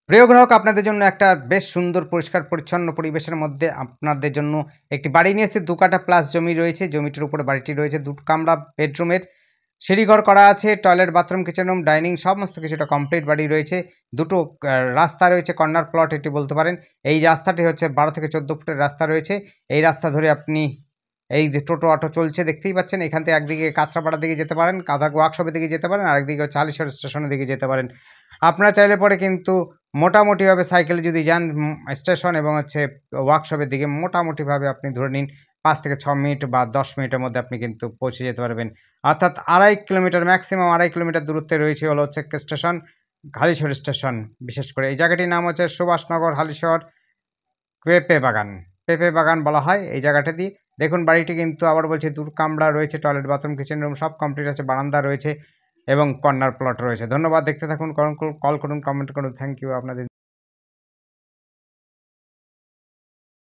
প্রিয় গ্রাহক, আপনাদের জন্য একটা বেশ সুন্দর পরিষ্কার পরিচ্ছন্ন পরিবেশের মধ্যে আপনাদের জন্য একটি বাড়ি নিয়ে এসেছি। ২ কাঠা প্লাস জমি রয়েছে। জমিটির উপরে বাড়িটি রয়েছে। ২ কামরা বেডরুমের সিঁড়িঘর করা আছে। Toilet, bathroom, kitchen room, dining সমস্ত কিছুটা কমপ্লিট বাড়ি রয়েছে। দুটো রাস্তা রয়েছে, কর্নার প্লট এটি বলতে পারেন। এই রাস্তাটি হচ্ছে ১২ থেকে ১৪ ফুটের রাস্তা রয়েছে। এই রাস্তা ধরে আপনি এই যে টোটো অটো চলছে দেখতেই পাচ্ছেন। এখান থেকে একদিকে কাঁচরাপাড়ার দিকে যেতে পারেন, কাঁথা ওয়ার্কশপের দিকে যেতে পারেন, আরেকদিকে হচ্ছে হালিশহর স্টেশনের দিকে যেতে পারেন। আপনারা চাইলে পরে কিন্তু মোটামুটিভাবে সাইকেলে যদি যান স্টেশন এবং হচ্ছে ওয়ার্কশপের দিকে মোটামুটিভাবে আপনি ধরে নিন ৫ থেকে ৬ মিনিট বা ১০ মিনিটের মধ্যে আপনি কিন্তু পৌঁছে যেতে পারবেন। অর্থাৎ ২.৫ কিলোমিটার, ম্যাক্সিমাম ২.৫ কিলোমিটার দূরত্বে রয়েছে হলো হচ্ছে স্টেশন, হালিশহর স্টেশন। বিশেষ করে এই জায়গাটির নাম হচ্ছে সুভাষনগর হালিশহর পেঁপে বাগান। পেঁপে বাগান বলা হয় এই জায়গাটাতেই। দেখুন বাড়িটি কিন্তু আবার বলছি ২ কামরা রয়েছে, টয়লেট, বাথরুম, কিচেন রুম সব কমপ্লিট আছে, বারান্দা রয়েছে এবং কর্নার প্লট রয়েছে। ধন্যবাদ, দেখতে থাকুন, কল করুন, কমেন্ট করুন। থ্যাংক ইউ আপনাদের।